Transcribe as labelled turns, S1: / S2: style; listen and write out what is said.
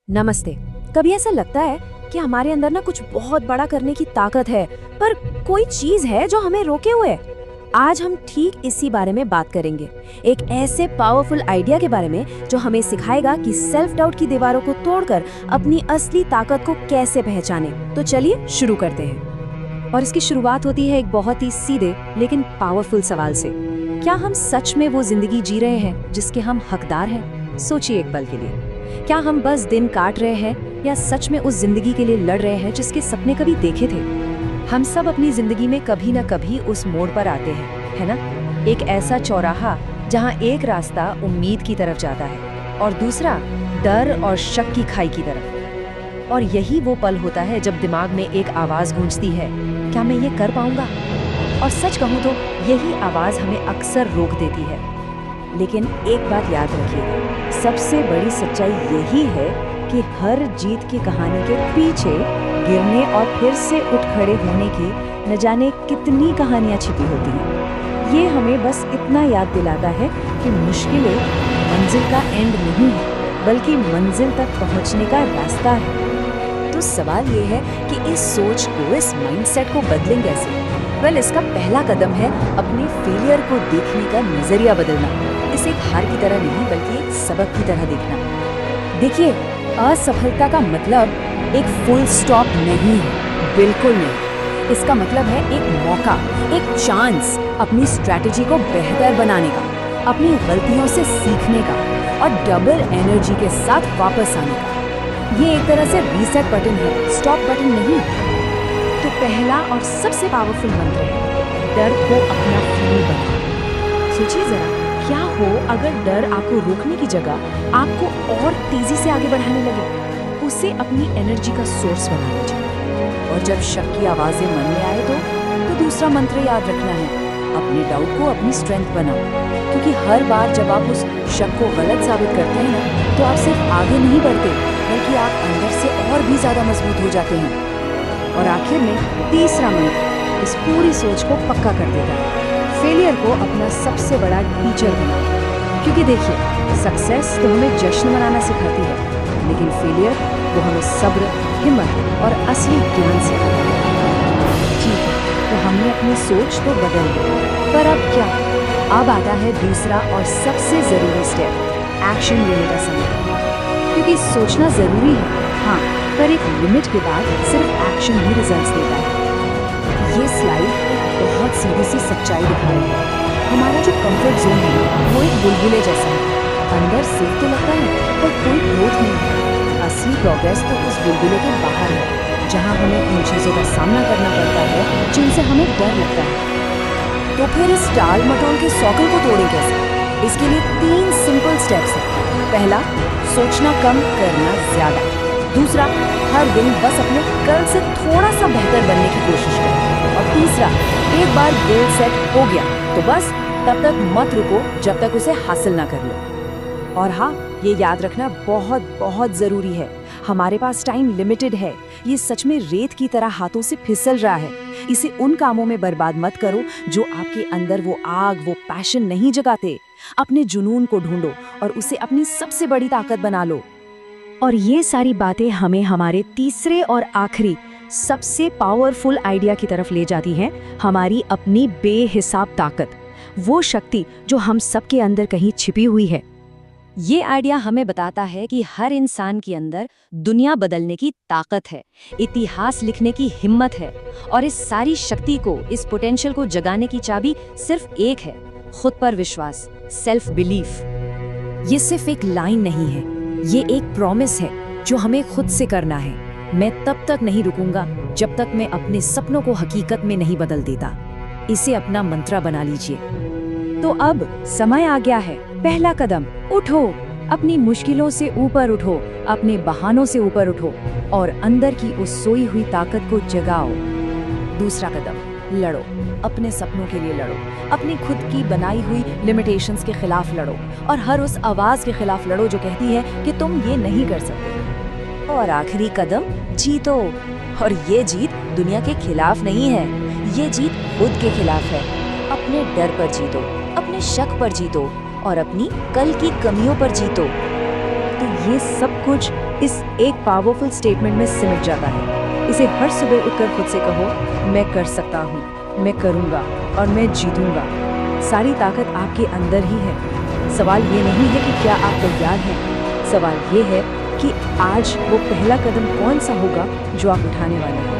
S1: नमस्ते। कभी ऐसा लगता है कि हमारे अंदर ना कुछ बहुत बड़ा करने की ताकत है, पर कोई चीज है जो हमें रोके हुए है। आज हम ठीक इसी बारे में बात करेंगे, एक ऐसे पावरफुल आइडिया के बारे में जो हमें सिखाएगा कि सेल्फ डाउट की दीवारों को तोड़कर अपनी असली ताकत को कैसे पहचाने। तो चलिए शुरू करते हैं। और इसकी शुरुआत होती है एक बहुत ही सीधे लेकिन पावरफुल सवाल से। क्या हम सच में वो जिंदगी जी रहे हैं जिसके हम हकदार हैं? सोचिए एक पल के लिए। क्या हम बस दिन काट रहे हैं या सच में उस जिंदगी के लिए लड़ रहे हैं जिसके सपने कभी देखे थे? हम सब अपनी जिंदगी में कभी न कभी उस मोड़ पर आते हैं, है ना? एक ऐसा चौराहा जहां एक रास्ता उम्मीद की तरफ जाता है और दूसरा डर और शक की खाई की तरफ। और यही वो पल होता है जब दिमाग में एक आवाज गूंजती है, क्या मैं ये कर पाऊंगा? और सच कहूं तो यही आवाज हमें अक्सर रोक देती है। लेकिन एक बात याद रखिए, सबसे बड़ी सच्चाई यही है कि हर जीत की कहानी के पीछे गिरने और फिर से उठ खड़े होने की न जाने कितनी कहानियां छिपी होती हैं। ये हमें बस इतना याद दिलाता है कि मुश्किलें मंजिल का एंड नहीं है, बल्कि मंजिल तक पहुंचने का रास्ता है। तो सवाल ये है कि इस सोच को, इस माइंडसेट को बदलें कैसे? इसका पहला कदम है अपने फेलियर को देखने का नजरिया बदलना। इसे एक हार की तरह नहीं, बल्कि एक सबक की तरह देखना। देखिए, असफलता का मतलब एक फुल स्टॉप नहीं है, बिल्कुल नहीं। इसका मतलब है एक मौका, एक चांस अपनी स्ट्रैटेजी को बेहतर बनाने का, अपनी गलतियों से सीखने का और डबल एनर्जी के साथ वापस आने का। ये एक तरह से रीसेट बटन है, स्टॉप बटन नहीं। तो पहला और सबसे पावरफुल मंत्र है, डर को अपना फ्यूल बनाओ। सोचिए जरा, क्या हो अगर डर आपको रोकने की जगह आपको और तेजी से आगे बढ़ाने लगे? उसे अपनी एनर्जी का सोर्स बना लीजिए। और जब शक की आवाजें मन में आए तो दूसरा मंत्र याद रखना है, अपने डाउट को अपनी स्ट्रेंथ बनाओ। क्योंकि हर बार जब आप उस शक को गलत साबित करते हैं ना, तो आप सिर्फ आगे नहीं बढ़ते, बल्कि आप अंदर से और भी ज्यादा मजबूत हो जाते हैं। और आखिर में तीसरा मंत्र इस पूरी सोच को पक्का कर देता है, फेलियर को अपना सबसे बड़ा टीचर बनाओ। क्योंकि देखिए, सक्सेस तो हमें जश्न मनाना सिखाती है, लेकिन फेलियर वो हमें सब्र, हिम्मत और असली ज्ञान सिखाता है। ठीक है, तो हमने अपनी सोच तो बदल दी, पर अब क्या? अब आता है दूसरा और सबसे जरूरी स्टेप, एक्शन लेने का समय। क्योंकि सोचना जरूरी है, हाँ, पर एक लिमिट के बाद सिर्फ एक्शन ही रिजल्ट्स देता है। ये स्लाइड एक बहुत सीधी सी सच्चाई दिखा रही है। हमारा जो कंफर्ट जोन है वो एक बुलबुले जैसा है, अंदर सेफ तो लगता है पर कोई ग्रोथ नहीं है। असली प्रोग्रेस तो उस बुलबुले के बाहर है, जहाँ हमें उन चीज़ों का सामना करना पड़ता है जिनसे हमें डर लगता है। तो फिर इस टाल मटोल के सर्कल को तोड़ें कैसे? इसके लिए 3 सिंपल स्टेप्स हैं। पहला, सोचना कम, करना ज्यादा। दूसरा, हर दिन बस अपने कल से थोड़ा सा बेहतर बनने की कोशिश करें। और तीसरा, एक बार गोल सेट हो गया तो बस तब तक मत रुको जब तक उसे हासिल ना कर लो। और हाँ, ये याद रखना बहुत बहुत जरूरी है, हमारे पास टाइम लिमिटेड है। ये सच में रेत की तरह हाथों से फिसल रहा है। इसे उन कामों में बर्बाद मत करो जो आपके अंदर वो आग, वो पैशन नहीं जगाते। अपने जुनून को ढूंढो और उसे अपनी सबसे बड़ी ताकत बना लो। और ये सारी बातें हमें हमारे तीसरे और आखिरी सबसे पावरफुल आइडिया की तरफ ले जाती हैं, हमारी अपनी बेहिसाब ताकत, वो शक्ति जो हम सबके अंदर कहीं छिपी हुई है। ये आइडिया हमें बताता है कि हर इंसान के अंदर दुनिया बदलने की ताकत है, इतिहास लिखने की हिम्मत है, और इस सारी शक्ति को, इस पोटेंशियल को जगाने की चाबी सिर्फ एक है, खुद पर विश्वास, सेल्फ बिलीफ। ये सिर्फ एक लाइन नहीं है, ये एक प्रॉमिस है जो हमें खुद से करना है। मैं तब तक नहीं रुकूंगा जब तक मैं अपने सपनों को हकीकत में नहीं बदल देता। इसे अपना मंत्र बना लीजिए। तो अब समय आ गया है, पहला कदम उठो, अपनी मुश्किलों से ऊपर उठो, अपने बहानों से ऊपर उठो और अंदर की उस सोई हुई ताकत को जगाओ। दूसरा कदम, लड़ो, अपने सपनों के लिए लड़ो, अपनी खुद की बनाई हुई लिमिटेशंस के खिलाफ लड़ो और हर उस आवाज के खिलाफ लड़ो जो कहती है कि तुम ये नहीं कर सकते। और आखिरी कदम, जीतो। और ये जीत दुनिया के खिलाफ नहीं है, ये जीत खुद के खिलाफ है। अपने डर पर जीतो, अपने शक पर जीतो और अपनी कल की कमियों पर जीतो। तो ये सब कुछ इस एक पावरफुल स्टेटमेंट में सिमट जाता है। इसे हर सुबह उठकर खुद से कहो, मैं कर सकता हूँ, मैं करूँगा और मैं जीतूंगा। सारी ताकत आपके अंदर ही है। सवाल ये नहीं है कि क्या आप तैयार हैं, सवाल ये है कि आज वो पहला कदम कौन सा होगा जो आप उठाने वाले हैं।